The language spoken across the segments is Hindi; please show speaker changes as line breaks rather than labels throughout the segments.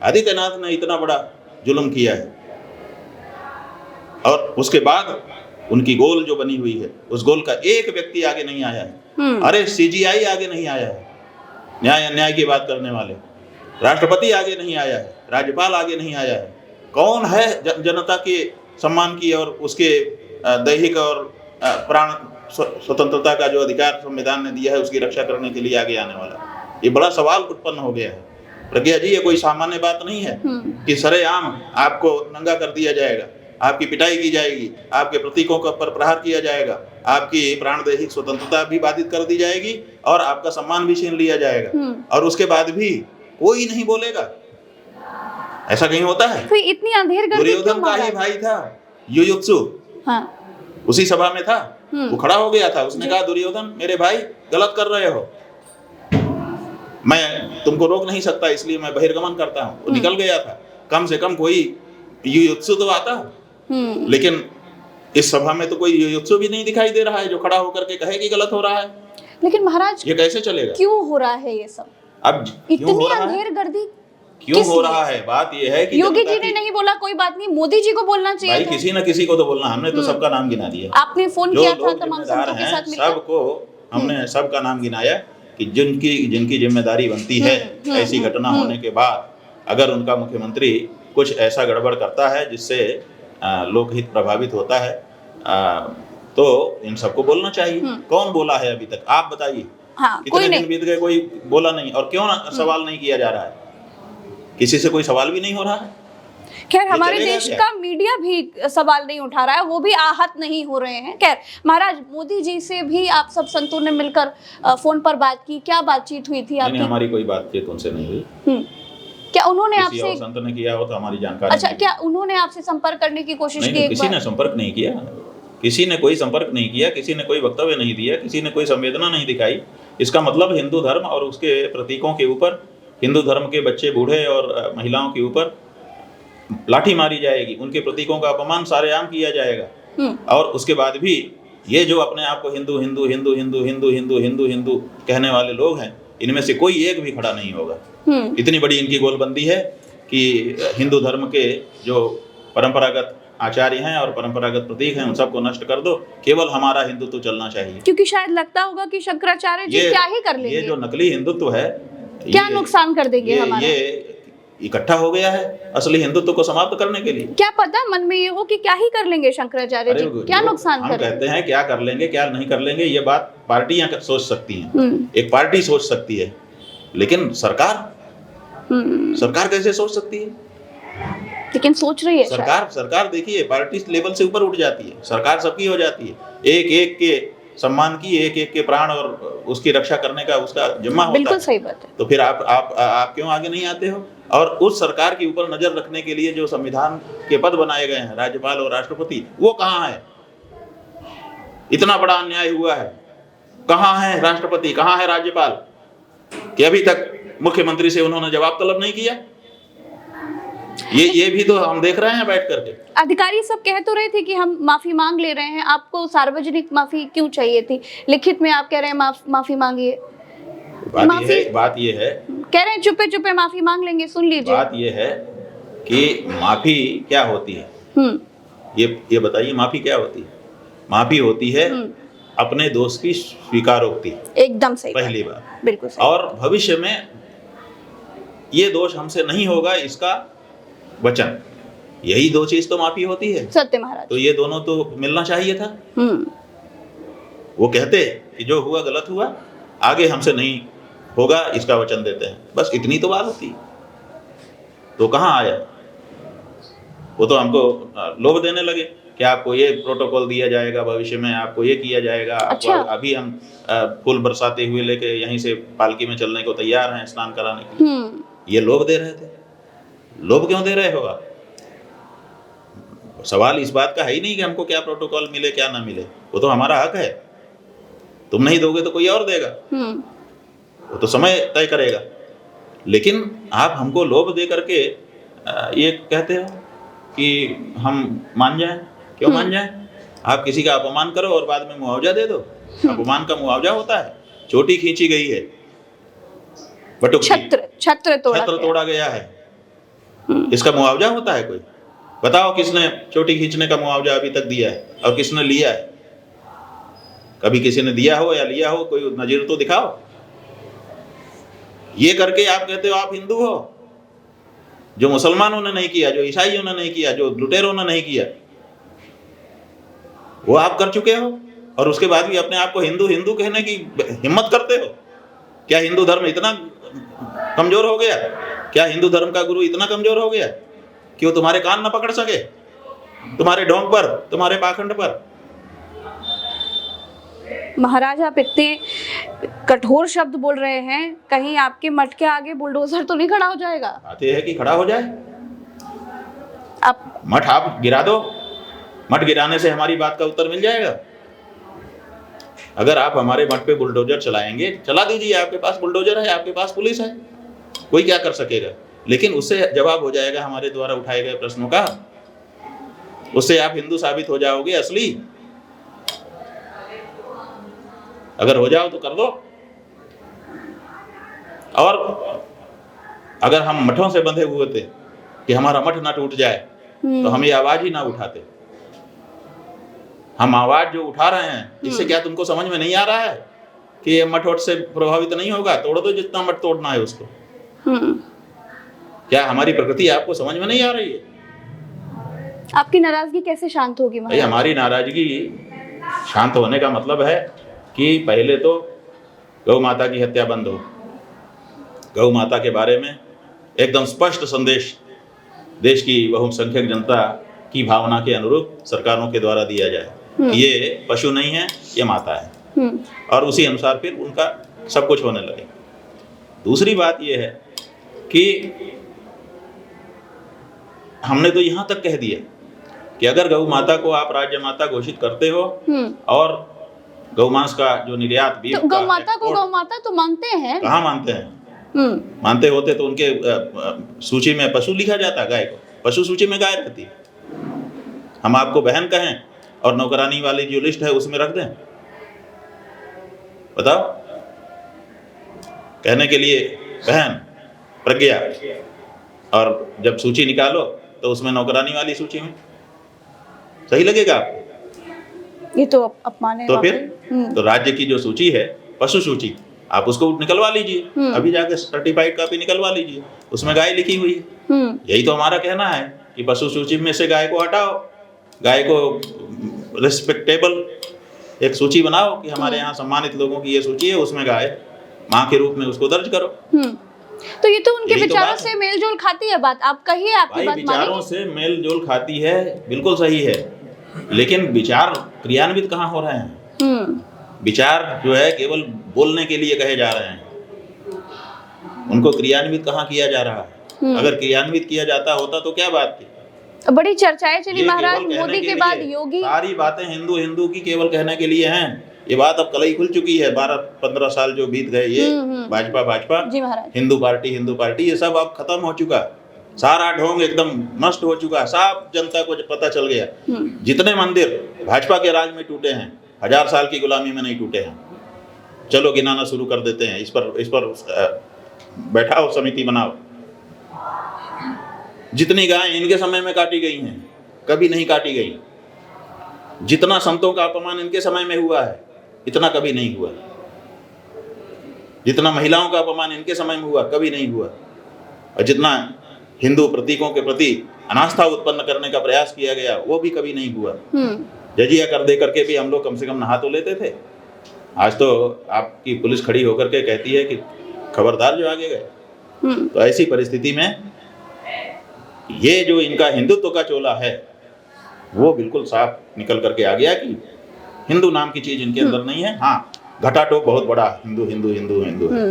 आदित्यनाथ ने इतना बड़ा जुल्म किया है और उसके बाद उनकी गोल जो बनी हुई है, उस गोल का एक व्यक्ति आगे नहीं आया है। अरे सीजीआई आगे नहीं आया है, न्याय अन्याय की बात करने वाले, राष्ट्रपति आगे नहीं आया है, राज्यपाल आगे नहीं आया है। कौन है जनता के सम्मान की और उसके दैहिक और प्राण स्वतंत्रता का जो अधिकार संविधान ने दिया है उसकी रक्षा करने के लिए आगे आने वाला? ये बड़ा सवाल उत्पन्न हो गया है प्रज्ञा जी। ये कोई सामान्य बात नहीं है कि सरेआम आपको नंगा कर दिया जाएगा, आपकी पिटाई की जाएगी, आपके प्रतीकों पर प्रहार किया जाएगा, आपकी प्राणदैहिक स्वतंत्रता भी बाधित कर दी जाएगी और आपका सम्मान भी छीन लिया जाएगा, और उसके बाद भी कोई नहीं बोलेगा। ऐसा कहीं होता है?
तो इतनी अंधेरगर्दी
दुर्योधन का ही भाई था युयुत्सु, उसी सभा में था, वो खड़ा हो गया था, उसने कहा दुर्योधन मेरे भाई गलत कर रहे हो, मैं तुमको रोक नहीं सकता इसलिए मैं बहिर्गमन करता हूँ। वो निकल गया था। कम से कम कोई युयुत्सु तो आता, लेकिन इस सभा में तो कोई युयुत्सु भी नहीं दिखाई दे रहा है जो खड़ा होकर के कहे कि गलत हो रहा है।
लेकिन महाराज
ये कैसे चलेगा?
क्यों हो रहा है ये सब?
अब
इतनी अंधेरगर्दी
क्यों हो रहा है? बात ये है कि
योगी जी ने नहीं बोला, कोई बात नहीं, मोदी जी को बोलना चाहिए
भाई, किसी न किसी को तो बोलना। हमने तो सबका नाम गिना दिया,
आपने फोन किया था तमाम संतों के साथ मिलकर,
सबको हमने सबका नाम गिनाया कि जिनकी जिम्मेदारी बनती है ऐसी घटना होने के बाद अगर उनका मुख्यमंत्री कुछ ऐसा गड़बड़ करता है जिससे लोकहित प्रभावित होता है तो इन सबको बोलना चाहिए। कौन बोला है अभी तक? आप बताइए। कितने दिन बीत गए, कोई बोला नहीं। और क्यों सवाल नहीं किया जा रहा है? किसी से कोई सवाल भी नहीं हो रहा है।
खैर हमारे देश का मीडिया भी सवाल नहीं उठा रहा है, वो भी आहत नहीं हो रहे हैं। खैर महाराज, मोदी जी से भी आप सब संतों ने मिलकर फोन पर बात की, क्या बातचीत हुई थी आपकी?
हमारी कोई बातचीत उनसे नहीं हुई।
क्या उन्होंने आपसे
संत ने किया हो तो हमारी जानकारी?
अच्छा, क्या उन्होंने आपसे संपर्क करने की कोशिश की?
किसी ने संपर्क नहीं किया, किसी ने कोई संपर्क नहीं किया, किसी ने कोई वक्तव्य नहीं दिया, किसी ने कोई संवेदना नहीं दिखाई। इसका मतलब हिंदू धर्म और उसके प्रतीकों के ऊपर, हिंदू धर्म के बच्चे, बूढ़े और महिलाओं के ऊपर लाठी मारी जाएगी, उनके प्रतीकों का अपमान सारेआम किया जाएगा। और उसके बाद भी ये जो अपने आप को हिंदू हिंदू हिंदू हिंदू हिंदू हिंदू हिंदू हिंदू कहने वाले लोग हैं, इनमें से कोई एक भी खड़ा नहीं होगा। इतनी बड़ी इनकी गोलबंदी है कि हिंदू धर्म के जो परंपरागत आचार्य हैं और परंपरागत प्रतीक हैं उन सबको नष्ट कर दो, केवल हमारा हिंदुत्व चलना चाहिए।
क्योंकि शायद लगता होगा कि शंकराचार्य जी क्या ही कर लेंगे।
ये जो नकली हिंदुत्व है,
क्या नुकसान कर देंगे हमारा?
ये इकट्ठा हो गया है असली हिंदुत्व को समाप्त करने के लिए।
क्या पता मन में ये हो कि क्या ही कर लेंगे शंकराचार्य जी, क्या नुकसान
हम कहते हैं क्या कर लेंगे क्या नहीं कर लेंगे, ये बात पार्टियां सोच सकती हैं, एक पार्टी सोच सकती है, लेकिन सरकार कैसे सोच सकती है?
लेकिन सोच रही है
सरकार देखिए पार्टी लेवल से ऊपर उठ जाती है, सरकार सबकी हो जाती है, एक एक के सम्मान की, एक एक के प्राण और उसकी रक्षा करने का उसका जिम्मा होता है।
बिल्कुल सही बात है।
तो फिर आप क्यों आगे नहीं आते हो? और उस सरकार के ऊपर नजर रखने के लिए जो संविधान के पद बनाए गए हैं, राज्यपाल और राष्ट्रपति, वो कहाँ है? इतना बड़ा अन्याय हुआ है, कहाँ है राष्ट्रपति, कहाँ है राज्यपाल? कि अभी तक मुख्यमंत्री से उन्होंने जवाब तलब नहीं किया। ये भी तो हम देख रहे हैं बैठ करके।
अधिकारी सब कह तो रहे थे कि हम माफी मांग ले रहे हैं, आपको सार्वजनिक माफी क्यों चाहिए थी? लिखित में आप कह रहे हैं माफी मांगिए।
बात ये है
कह रहे हैं चुपे चुपे माफी मांग लेंगे, सुन लीजिए।
बात ये है कि माफी क्या होती है, ये बताइए। माफी क्या होती है? माफी होती है अपने दोस्त की स्वीकारोक्ति।
एकदम सही,
पहली बात,
बिल्कुल सही।
और भविष्य में ये दोष हमसे नहीं होगा इसका वचन, यही दो चीज तो माफी होती है।
सत्य महाराज।
तो ये दोनों तो मिलना चाहिए था। वो कहते कि जो हुआ गलत हुआ, आगे हमसे नहीं होगा इसका वचन देते हैं, बस इतनी तो बात होती। तो कहाँ आया? वो तो हमको लोभ देने लगे कि आपको ये प्रोटोकॉल दिया जाएगा, भविष्य में आपको ये किया जाएगा।
अच्छा।
अभी हम फूल बरसाते हुए लेके यहीं से पालकी में चलने को तैयार हैं स्नान कराने के लिए। ये लोभ दे रहे थे। लोभ क्यों दे रहे हो आप? सवाल इस बात का है ही नहीं कि हमको क्या प्रोटोकॉल मिले क्या ना मिले, वो तो हमारा हक है। तुम नहीं दोगे तो कोई और देगा, वो तो समय तय करेगा। लेकिन आप हमको लोभ दे करके ये कहते हो कि हम मान जाएं। क्यों मान जाएं? आप किसी का अपमान करो और बाद में मुआवजा दे दो। अपमान का मुआवजा होता है। चोटी खींची गई है, बटुक
छत्र तोड़ा
तोड़ा गया है, इसका मुआवजा होता है कोई? बताओ किसने चोटी खींचने का मुआवजा अभी तक दिया है और किसने लिया है? कभी किसी ने दिया हो या लिया हो? कोई नजीर तो दिखाओ। ये करके आप कहते हो आप हिंदू हो। जो मुसलमानों ने नहीं किया, जो ईसाइयों ने नहीं किया, जो लुटेरों ने नहीं किया, वो आप कर चुके हो, और उसके बाद भी अपने आप को हिंदू हिंदू कहने की हिम्मत करते हो। क्या हिंदू धर्म इतना कमजोर हो गया? क्या हिंदू धर्म का गुरु इतना कमजोर हो गया कि वो तुम्हारे कान न पकड़ सके, तुम्हारे ढोंग पर, तुम्हारे पाखंड पर?
महाराज, आप इतने कठोर शब्द बोल रहे हैं, कहीं आपके मठ के आगे बुलडोजर तो नहीं खड़ा हो जाएगा?
आते है कि खड़ा हो जाए।
आप
मठ आप गिरा दो, मठ गिराने से हमारी बात का उत्तर मिल जाएगा। अगर आप हमारे मठ पे बुलडोजर चलाएंगे, चला दीजिए, आपके पास बुलडोजर है, आपके पास पुलिस है, कोई क्या कर सकेगा। लेकिन उससे जवाब हो जाएगा हमारे द्वारा उठाए गए प्रश्नों का। उससे आप हिंदू साबित हो जाओगे असली। अगर हो जाओ तो कर दो। और अगर हम मठों से बंधे हुए थे कि हमारा मठ ना टूट जाए, तो हम ये आवाज ही ना उठाते। हम आवाज जो उठा रहे हैं, इससे क्या तुमको समझ में नहीं आ रहा है कि ये मठ वठ से प्रभावित नहीं होगा? तोड़ दो जितना मठ तोड़ना है उसको। क्या हमारी प्रकृति आपको समझ में नहीं आ रही है?
आपकी नाराजगी कैसे शांत होगी
भाई,
महाराज?
हमारी नाराजगी शांत होने का मतलब है कि पहले तो गौ माता की हत्या बंद हो। गौ माता के बारे में एकदम स्पष्ट संदेश देश की बहुसंख्यक जनता की भावना के अनुरूप सरकारों के द्वारा दिया जाए कि ये पशु नहीं है, ये माता है, और उसी अनुसार फिर उनका सब कुछ होने लगे। दूसरी बात ये है कि हमने तो यहाँ तक कह दिया कि अगर गौ माता को आप राज्य माता घोषित करते हो और गौमांस का जो निर्यात भी,
तो गौ माता को गौ माता तो मानते हैं?
कहाँ मानते हैं? मानते होते तो उनके सूची में पशु लिखा जाता, गाय को पशु सूची में गाय रहती। हम आपको बहन कहें और नौकरानी वाली जो लिस्ट है उसमें रख दें? बताओ। कहने के लिए बहन, प्रज्ञा, और जब सूची निकालो तो उसमें नौकरानी वाली सूची में, सही लगेगा आपको?
ये तो अपमान है।
तो फिर तो राज्य की जो सूची है, पशु सूची, आप उसको निकलवा लीजिए। अभी जाके सर्टिफाइड कॉपी निकलवा लीजिए, उसमें गाय लिखी हुई है। यही तो हमारा कहना है कि पशु सूची में से गाय को हटाओ, गाय को रिस्पेक्टेबल एक सूची बनाओ कि हमारे यहाँ सम्मानित लोगों की ये सूची है, उसमें गाय माँ के रूप में उसको दर्ज करो।
तो ये तो उनके विचारों से मेल जोल खाती है बात। आप कहिए, आपकी बात
विचारों से मेल जोल खाती है, बिल्कुल सही है, लेकिन विचार क्रियान्वित कहाँ हो रहे हैं? विचार जो है केवल बोलने के लिए कहे जा रहे हैं, उनको क्रियान्वित कहाँ किया जा रहा है? अगर क्रियान्वित किया जाता होता तो क्या बात थी?
बड़ी चर्चाएं चली महाराज, मोदी के बाद योगी।
सारी बातें हिंदू हिंदू की केवल कहने के लिए हैं। ये बात अब कलई खुल चुकी है। 12-15 साल जो बीत गए, ये भाजपा
जी महाराज,
हिंदू पार्टी, ये सब अब खत्म हो चुका। सारा ढोंग एकदम नष्ट हो चुका, साफ जनता को पता चल गया। जितने मंदिर भाजपा के राज में टूटे हैं, 1000 साल की गुलामी में नहीं टूटे हैं। चलो गिनाना शुरू कर देते हैं। इस पर बैठाओ, समिति बनाओ। जितनी गायें इनके समय में काटी गई हैं, कभी नहीं काटी गई। जितना संतों का अपमान इनके समय में हुआ है, इतना कभी नहीं हुआ। जितना महिलाओं का अपमान इनके समय में हुआ, कभी नहीं हुआ। और जितना हिंदू प्रतीकों के प्रति अनास्था उत्पन्न करने का प्रयास किया गया, वो भी कभी नहीं हुआ। जजिया कर दे करके भी हम लोग कम से कम नहा तो लेते थे। आज तो आपकी पुलिस खड़ी होकर के कहती है कि खबरदार जो आगे गए। तो ऐसी परिस्थिति में ये जो इनका हिंदुत्व का चोला है, वो बिल्कुल साफ निकल करके आ गया कि हिंदू नाम की चीज इनके अंदर नहीं है। हाँ, घटाटोप बहुत बड़ा हिंदू हिंदू हिंदू हिंदू है।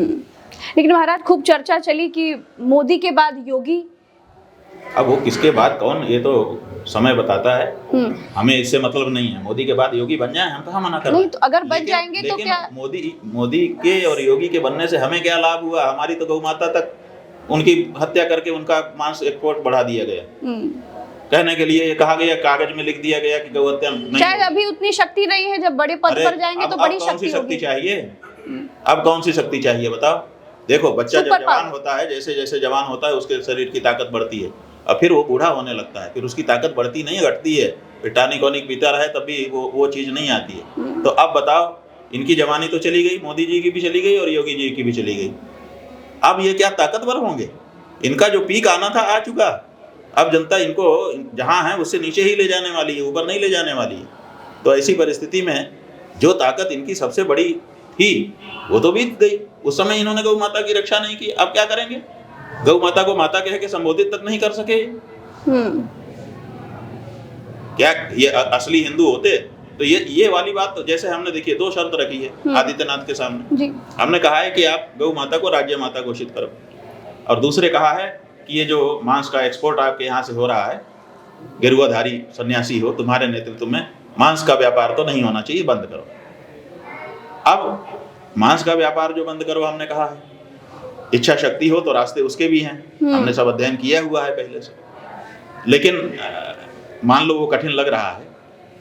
लेकिन महाराज, खूब चर्चा चली कि मोदी के बाद योगी।
अब वो किसके बाद कौन, ये तो समय बताता है। हमें इससे मतलब नहीं है। मोदी के बाद योगी बन जाए, हम कहाँ मना कर रहे हैं।
नहीं तो अगर बन जाएंगे तो क्या?
मोदी के और योगी के बनने से हमें क्या लाभ हुआ? हमारी तो गौ माता तक उनकी हत्या करके उनका मांस एक्सपोर्ट बढ़ा दिया गया। कहने के लिए ये कहा गया, कागज में लिख दिया गया कि गौ हत्या नहीं।
शायद अभी उतनी शक्ति नहीं है, जब बड़े पद पर जाएंगे तो बड़ी शक्ति
चाहिए। अब कौन सी शक्ति चाहिए बताओ? देखो बच्चा जब
सुपर
जवान
पावर।
होता है, जैसे जैसे जवान होता है उसके शरीर की ताकत बढ़ती है, और फिर वो बूढ़ा होने लगता है, फिर उसकी ताकत बढ़ती नहीं घटती है, फिर टॉनिक वॉनिक पीता रहे तब भी वो चीज़ नहीं आती है। तो अब बताओ, इनकी जवानी तो चली गई, मोदी जी की भी चली गई और योगी जी की भी चली गई, अब ये क्या ताकतवर होंगे? इनका जो पीक आना था आ चुका, अब जनता इनको जहाँ है उससे नीचे ही ले जाने वाली है, ऊपर नहीं ले जाने वाली है। तो ऐसी परिस्थिति में जो ताकत इनकी सबसे बड़ी थी वो तो बीत गई। उस समय इन्होंने गौ माता की रक्षा नहीं की, अब क्या करेंगे? गौ माता को माता कह के संबोधित तक नहीं कर सके। क्या ये असली हिंदू होते तो ये वाली बात, तो जैसे हमने देखिए 2 शर्त रखी है आदित्यनाथ के सामने
जी।
हमने कहा है कि आप गौ माता को राज्य माता घोषित करो, और दूसरे कहा है कि ये जो मांस का एक्सपोर्ट आपके यहाँ से हो रहा है, गेरुआधारी सन्यासी हो, तुम्हारे नेतृत्व में मांस का व्यापार तो नहीं होना चाहिए, बंद करो। अब मांस का व्यापार जो बंद करो हमने कहा है, इच्छा शक्ति हो तो रास्ते उसके भी हैं, हमने सब अध्ययन किया हुआ है पहले से। लेकिन मान लो वो कठिन लग रहा है,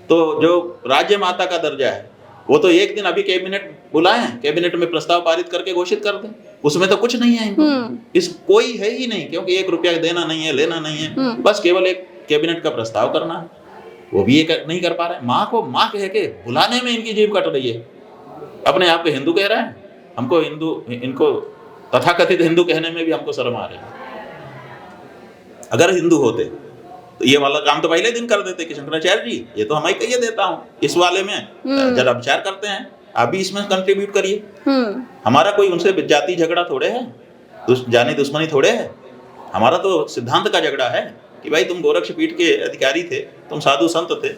तो जो राज्य माता का दर्जा है वो तो एक दिन अभी कैबिनेट बुलाए, कैबिनेट में प्रस्ताव पारित करके घोषित कर दें, उसमें तो कुछ नहीं है इनको। इस कोई है ही नहीं, क्योंकि 1 रुपया देना नहीं है, लेना नहीं है, बस केवल एक कैबिनेट का प्रस्ताव करना है, वो भी ये नहीं कर पा रहे। माँ को माँ कह के बुलाने में इनकी जीभ कट रही है। अपने आप को हिंदू कह रहे हैं, हमको हिंदू, इनको तथाकथित हिंदू कहने में भी हमको शर्म आ रही है। अगर हिंदू होते तो ये वाला काम तो पहले दिन कर देते कि शंकराचार्य जी ये तो हमें कहिए देता हूँ, इस वाले में जरा विचार करते हैं, आप भी इसमें कंट्रीब्यूट करिए। हमारा कोई उनसे जाति झगड़ा थोड़े है, जानी दुश्मनी थोड़े है, हमारा तो सिद्धांत का झगड़ा है कि भाई तुम गोरक्ष पीठ के अधिकारी थे, तुम साधु संत थे,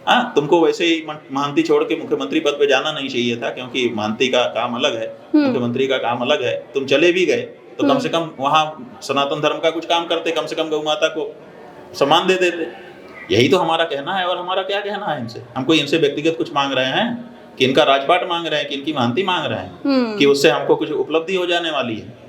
हाँ, तुमको वैसे ही महंती छोड़ के मुख्यमंत्री पद पे जाना नहीं चाहिए था, क्योंकि महंती का काम अलग है, मुख्यमंत्री का काम अलग है। तुम चले भी गए तो कम से कम वहाँ सनातन धर्म का कुछ काम करते, कम से कम गौ माता को सम्मान दे देते। यही तो हमारा कहना है। और हमारा क्या कहना है इनसे? हम कोई इनसे व्यक्तिगत कुछ मांग रहे हैं कि इनका राजपाट मांग रहे हैं कि इनकी महंती मांग रहे हैं कि उससे हमको कुछ उपलब्धि हो जाने वाली है?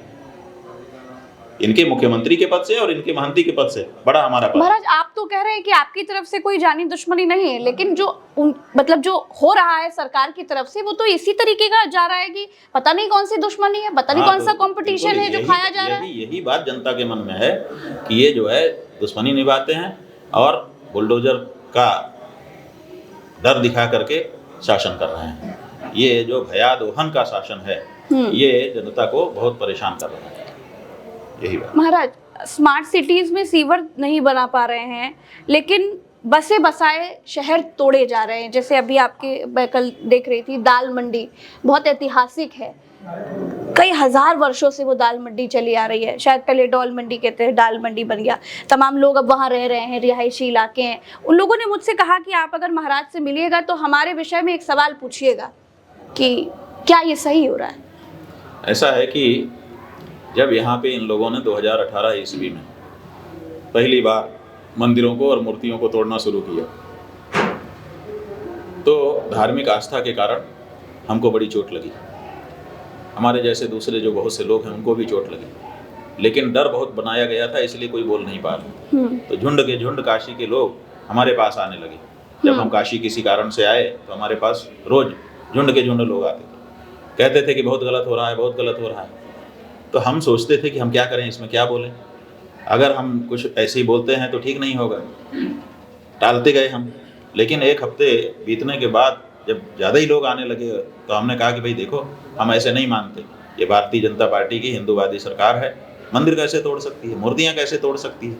इनके मुख्यमंत्री के पद से और इनके महंती के पद से बड़ा हमारा पद।
महाराज, आप तो कह रहे हैं कि आपकी तरफ से कोई जानी दुश्मनी नहीं है, लेकिन जो मतलब जो हो रहा है सरकार की तरफ से वो तो इसी तरीके का जा रहा है कि पता नहीं कौन सी दुश्मनी है, पता नहीं कौन सा कंपटीशन है जो खाया जा रहा है।
यही बात जनता के मन में है कि ये जो है दुश्मनी निभाते हैं और बुलडोजर का डर दिखा करके शासन कर रहे हैं। ये जो भयादोहन का शासन है ये जनता को बहुत परेशान कर रहा है। यही बात।
महाराज, स्मार्ट सिटीज में सीवर नहीं बना पा रहे हैं, लेकिन बसे बसाए शहर तोड़े जा रहे हैं। जैसे अभी मैं कल देख रही थी, दाल मंडी बहुत ऐतिहासिक है, कई हजार वर्षों से वो दाल मंडी चली आ रही है। शायद पहले डॉल मंडी कहते हैं, दाल मंडी बन गया। तमाम लोग अब वहाँ रह रहे हैं, रिहायशी इलाके हैं। उन लोगों ने मुझसे कहा कि आप अगर महाराज से मिलिएगा तो हमारे विषय में एक सवाल पूछिएगा कि क्या ये सही हो रहा है।
ऐसा है कि जब यहाँ पे इन लोगों ने 2018 ईस्वी में पहली बार मंदिरों को और मूर्तियों को तोड़ना शुरू किया तो धार्मिक आस्था के कारण हमको बड़ी चोट लगी। हमारे जैसे दूसरे जो बहुत से लोग हैं उनको भी चोट लगी, लेकिन डर बहुत बनाया गया था, इसलिए कोई बोल नहीं पा रहा। तो झुंड के झुंड काशी के लोग हमारे पास आने लगे। जब हम काशी किसी कारण से आए तो हमारे पास रोज झुंड के झुंड लोग आते थे, कहते थे कि बहुत गलत हो रहा है, बहुत गलत हो रहा है। तो हम सोचते थे कि हम क्या करें, इसमें क्या बोलें, अगर हम कुछ ऐसे ही बोलते हैं तो ठीक नहीं होगा, टालते गए हम। लेकिन 1 हफ्ते बीतने के बाद जब ज़्यादा ही लोग आने लगे तो हमने कहा कि भाई देखो, हम ऐसे नहीं मानते, ये भारतीय जनता पार्टी की हिंदूवादी सरकार है, मंदिर कैसे तोड़ सकती है, मूर्तियाँ कैसे तोड़ सकती है,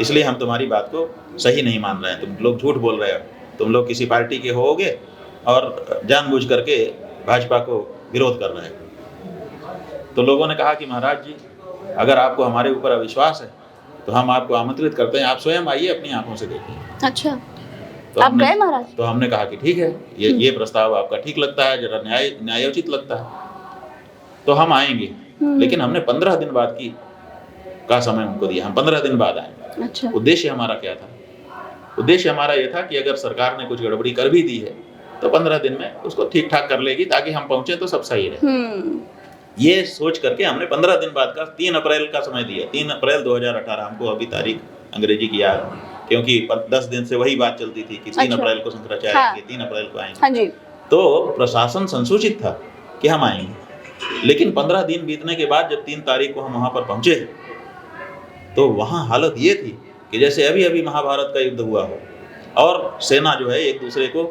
इसलिए हम तुम्हारी बात को सही नहीं मान रहे हैं, तुम लोग झूठ बोल रहे हो, तुम लोग किसी पार्टी के होगे और जानबूझ करके भाजपा को विरोध कर रहे हो। तो लोगों ने कहा कि महाराज जी, अगर आपको हमारे ऊपर अविश्वास है तो हम आपको आमंत्रित करते हैं, आप स्वयं आइए, अपनी आंखों से देखिए।
अच्छा,
तो
आप गए महाराज?
तो हमने कहा कि ठीक है, ये प्रस्ताव आपका ठीक लगता है, जरा न्यायोचित लगता है, तो हम आएंगे। लेकिन हमने 15 दिन बाद का समय उनको दिया, हम 15 दिन बाद आए।
अच्छा।
उद्देश्य हमारा क्या था? उद्देश्य हमारा ये था कि अगर सरकार ने कुछ गड़बड़ी कर भी दी है तो 15 दिन में उसको ठीक ठाक कर लेगी, ताकि हम पहुंचे तो सब सही रहे। ये सोच करके हमने 15 दिन बाद का 3 अप्रैल का समय दिया। 3 अप्रैल 2018, हमको अभी तारीख अंग्रेजी की याद, क्योंकि 10 दिन से वही बात चलती थी कि 3 अप्रैल को शंकराचार्य आएंगे, 3 अप्रैल को आएंगे।
हाँ जी।
तो प्रशासन संसूचित था कि हम आएंगे, लेकिन 15 दिन बीतने के बाद जब 3 तारीख को हम वहाँ पर पहुँचे तो वहाँ हालत ये थी कि जैसे अभी अभी महाभारत का युद्ध हुआ हो और सेना जो है एक दूसरे को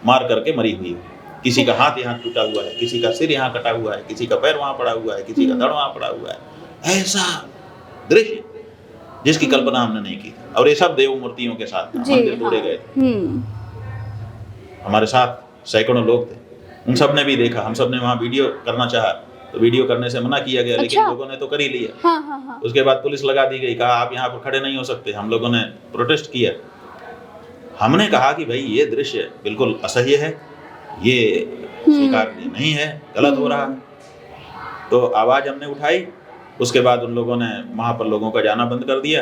मार करके मरी हुई हो। किसी का हाथ यहाँ टूटा हुआ है, किसी का सिर यहाँ कटा हुआ है, किसी का पैर वहाँ पड़ा हुआ है, किसी का धड़ वहाँ पड़ा हुआ है। ऐसा दृश्य जिसकी कल्पना हमने नहीं की थी। और ये सब देव मूर्तियों के साथ मंदिर तोड़े गए थे। हमारे साथ सैकड़ों लोग थे, उन सब ने भी देखा। हम सब ने वहाँ वीडियो करना चाहा तो वीडियो करने से मना किया गया। लेकिन लोगों ने तो कर ही लिया।
हाँ।
उसके बाद पुलिस लगा दी गई, कहा आप यहाँ पर खड़े नहीं हो सकते। हम लोगों ने प्रोटेस्ट किया। हमने कहा कि भाई ये दृश्य बिल्कुल असह्य है, ये स्वीकार्य नहीं है, गलत हो रहा है। तो आवाज़ हमने उठाई। उसके बाद उन लोगों ने वहाँ पर लोगों का जाना बंद कर दिया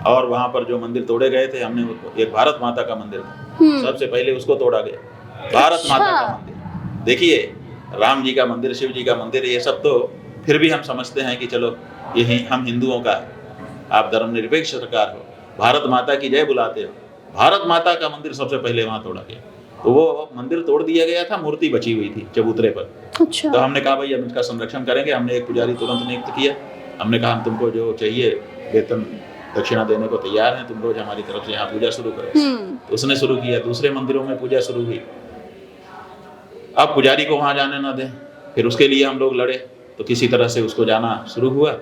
और वहाँ पर जो मंदिर तोड़े गए थे, हमने एक भारत माता का मंदिर था, सबसे पहले उसको तोड़ा गया। भारत माता का मंदिर, देखिए राम जी का मंदिर, शिव जी का मंदिर, ये सब तो फिर भी हम समझते हैं कि चलो ये हम हिंदुओं का है, आप धर्मनिरपेक्ष सरकार हो, भारत माता की जय बुलाते हो। भारत माता का मंदिर सबसे पहले वहाँ तोड़ा गया। तो वो मंदिर तोड़ दिया गया था, मूर्ति बची हुई थी चबूतरे पर।
अच्छा।
तो हमने कहा भाई हम इसका संरक्षण करेंगे। हमने एक पुजारी तुरंत नियुक्त किया। हमने कहा हम तुमको जो चाहिए वेतन दक्षिणा देने को तैयार हैं, तुम रोज हमारी तरफ से यहाँ पूजा शुरू करो। तो उसने शुरू किया। दूसरे मंदिरों में पूजा शुरू हुई। अब पुजारी को वहाँ जाने ना दें, फिर उसके लिए हम लोग लड़े, तो किसी तरह से उसको जाना शुरू हुआ।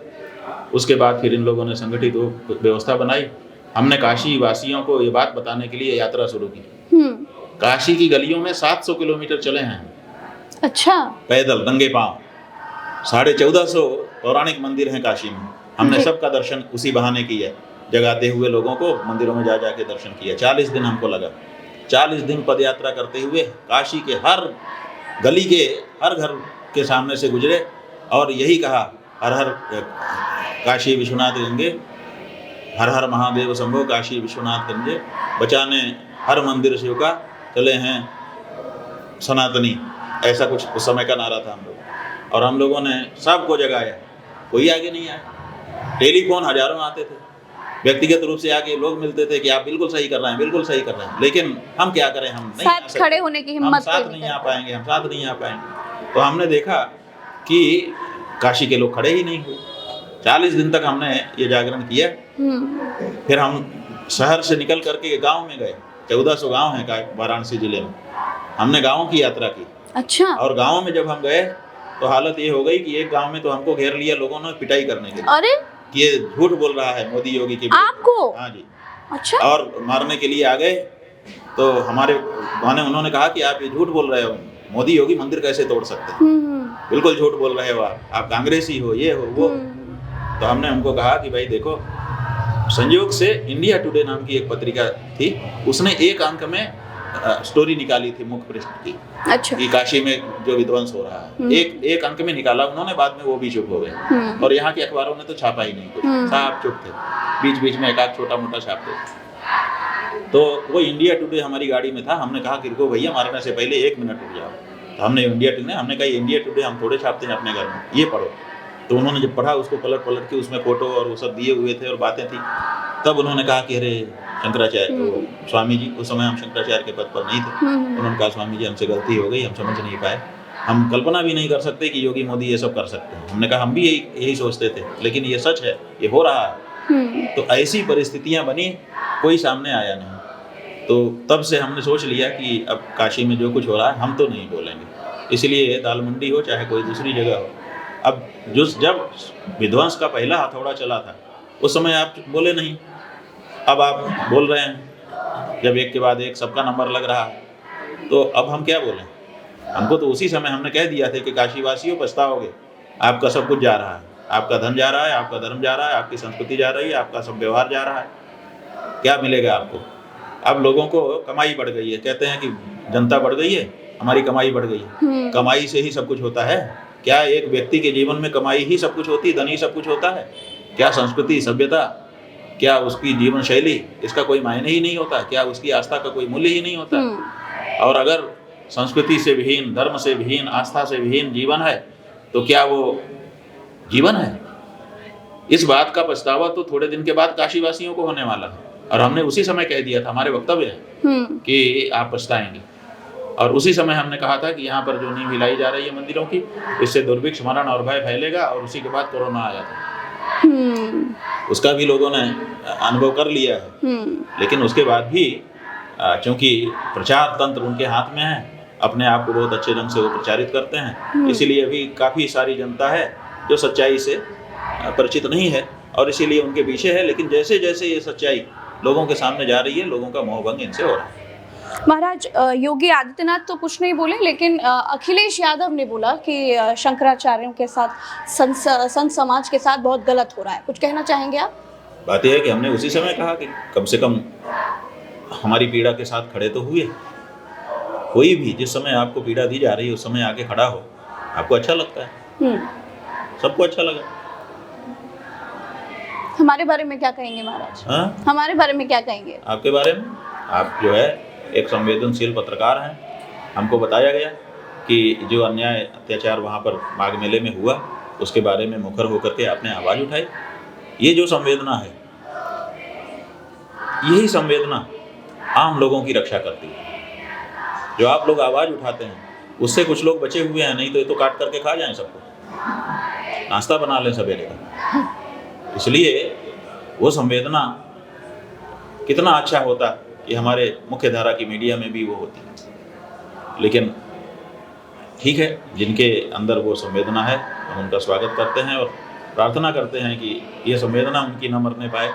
उसके बाद फिर इन लोगों ने संगठित व्यवस्था बनाई। हमने काशी वासियों को ये बात बताने के लिए यात्रा शुरू की। काशी की गलियों में 700 किलोमीटर चले हैं। अच्छा। पैदल नंगे पांव। 1450 पौराणिक मंदिर हैं काशी में। हमने सबका दर्शन उसी बहाने किया, जगाते हुए लोगों को मंदिरों में जा जाके दर्शन किया। 40 दिन हमको लगा। 40 दिन पद यात्रा करते हुए काशी के हर गली के हर घर के सामने से गुजरे और यही कहा, हर हर काशी विश्वनाथ गंगे, हर हर महादेव शंभो, काशी विश्वनाथ गंगे, बचाने हर मंदिर शिव का, चले हैं सनातनी। ऐसा कुछ उस समय का नारा था हम लोग। और हम लोगों ने सबको जगाया, कोई आगे नहीं आया। टेलीफोन हजारों आते थे, व्यक्तिगत रूप से आके लोग मिलते थे कि आप बिल्कुल सही कर रहे हैं, बिल्कुल सही कर रहे हैं। लेकिन हम क्या करें, हम नहीं आ सकते,
खड़े होने की हिम्मत,
हम साथ नहीं आ पाएंगे, हम साथ नहीं आ पाएंगे। तो हमने देखा कि काशी के लोग खड़े ही नहीं हुए। 40 दिन तक हमने ये जागरण किया। फिर हम शहर से निकल करके गांव में गए। 1400 गांव हैं वाराणसी जिले में। हमने गाँव की यात्रा की। अच्छा। और गाँव में जब हम गए तो हालत ये हो गई कि एक गाँव में तो हमको घेर लिया लोगों ने पिटाई करने के लिए। अरे ये झूठ बोल रहा है मोदी योगी के आपको। हाँ जी। अच्छा। और मारने के लिए आ गए। तो हमारे उन्होंने कहा कि आप ये झूठ बोल रहे हो, मोदी योगी मंदिर कैसे तोड़ सकते हैं, बिल्कुल झूठ बोल रहे हो आप कांग्रेसी हो, ये हो वो। तो हमने उनको कहा कि भाई देखो, संयोग से इंडिया टुडे नाम की एक पत्रिका थी, उसने एक अंक में स्टोरी निकाली थी मुख्य पृष्ठ की। अच्छा। कि काशी में जो विध्वंस हो रहा है, एक अंक में निकाला उन्होंने, बाद में वो भी चुप हो गए। और यहाँ के अखबारों ने तो छापा ही नहीं कुछ, साफ चुप थे। बीच बीच में एक आध छोटा मोटा छापते। तो वो इंडिया टुडे हमारी गाड़ी में था। हमने कहा कि रुको भैया, मारने से पहले 1 मिनट रुक जाओ। तो हमने हमने कहा इंडिया टुडे हम थोड़े छापते हैं अपने घर में, ये पढ़ो। तो उन्होंने जब पढ़ा, उसको पलट के उसमें फोटो और वो सब दिए हुए थे और बातें थी। तब उन्होंने कहा कि अरे शंकराचार्य, स्वामी जी, उस समय हम शंकराचार्य के पद पर नहीं थे। उन्होंने कहा स्वामी जी हमसे गलती हो गई, हम समझ नहीं पाए, हम कल्पना भी नहीं कर सकते कि योगी मोदी ये सब कर सकते हैं। हमने कहा हम भी यही सोचते थे, लेकिन ये सच है, ये हो रहा है। तो ऐसी परिस्थितियां बनी, कोई सामने आया नहीं। तो तब से हमने सोच लिया कि अब काशी में जो कुछ हो रहा है हम तो नहीं बोलेंगे। इसलिए दाल मंडी हो चाहे कोई दूसरी जगह हो, अब जब विध्वंस का पहला हथौड़ा चला था उस समय आप बोले नहीं, अब आप बोल रहे हैं। जब एक के बाद एक सबका नंबर लग रहा है तो अब हम क्या बोलें। हमको तो उसी समय हमने कह दिया था कि काशीवासियों पछताओगे, आपका सब कुछ जा रहा है, आपका धन जा रहा है, आपका धर्म जा रहा है, आपकी संस्कृति जा रही है, आपका सब व्यवहार जा रहा है, क्या मिलेगा आपको। अब लोगों को कमाई बढ़ गई है, कहते हैं कि जनता बढ़ गई है, हमारी कमाई बढ़ गई है। कमाई से ही सब कुछ होता है क्या? एक व्यक्ति के जीवन में कमाई ही सब कुछ होती है, धन ही सब कुछ होता है क्या? संस्कृति, सभ्यता, क्या उसकी जीवन शैली, इसका कोई मायने ही नहीं होता क्या? उसकी आस्था का कोई मूल्य ही नहीं होता। और अगर संस्कृति से विहीन, धर्म से विहीन, आस्था से विहीन जीवन है तो क्या वो जीवन है? इस बात का पछतावा तो थोड़े दिन के बाद काशीवासियों को होने वाला है। और हमने उसी समय कह दिया था, हमारे वक्तव्य है कि आप पछताएंगे। और उसी समय हमने कहा था कि यहाँ पर जो नींव हिलाई जा रही है मंदिरों की, इससे दुर्भिक्ष, मरण और भय फैलेगा, और उसी के बाद कोरोना आया था। उसका भी लोगों ने अनुभव कर लिया है। लेकिन उसके बाद भी चूंकि प्रचार तंत्र उनके हाथ में है, अपने आप को बहुत अच्छे ढंग से वो प्रचारित करते हैं, इसीलिए अभी काफ़ी सारी जनता है जो सच्चाई से परिचित नहीं है और इसीलिए उनके पीछे है। लेकिन जैसे जैसे ये सच्चाई लोगों के सामने जा रही है, लोगों का मोहभंग इनसे हो रहा है।
महाराज, योगी आदित्यनाथ तो कुछ नहीं बोले, लेकिन अखिलेश यादव ने बोला कि शंकराचार्यों के साथ, संत समाज के साथ बहुत गलत हो रहा है। कुछ कहना चाहेंगे आप?
बात यह है कि हमने उसी समय कहा कि कम से कम हमारी पीड़ा के साथ खड़े तो हुए। कोई भी जिस समय आपको पीड़ा दी जा रही है उस समय आके खड़ा हो, आपको अच्छा लगता है, सबको अच्छा लगा।
हमारे बारे में क्या कहेंगे महाराज?
हाँ?
हमारे बारे में क्या कहेंगे?
आपके बारे में, आप जो है एक संवेदनशील पत्रकार हैं। हमको बताया गया कि जो अन्याय अत्याचार वहाँ पर माघ मेले में हुआ, उसके बारे में मुखर होकर के आपने आवाज़ उठाई। ये जो संवेदना है, यही संवेदना आम लोगों की रक्षा करती है। जो आप लोग आवाज़ उठाते हैं उससे कुछ लोग बचे हुए हैं, नहीं तो ये तो काट करके खा जाएं सबको, नाश्ता बना लें सवेरे का। इसलिए वो संवेदना कितना अच्छा होता कि हमारे मुख्य धारा की मीडिया में भी वो होती है। लेकिन ठीक है, जिनके अंदर वो संवेदना है हम उनका स्वागत करते हैं और प्रार्थना करते हैं कि ये संवेदना उनकी न मरने पाए,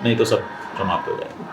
नहीं तो सब समाप्त हो जाए।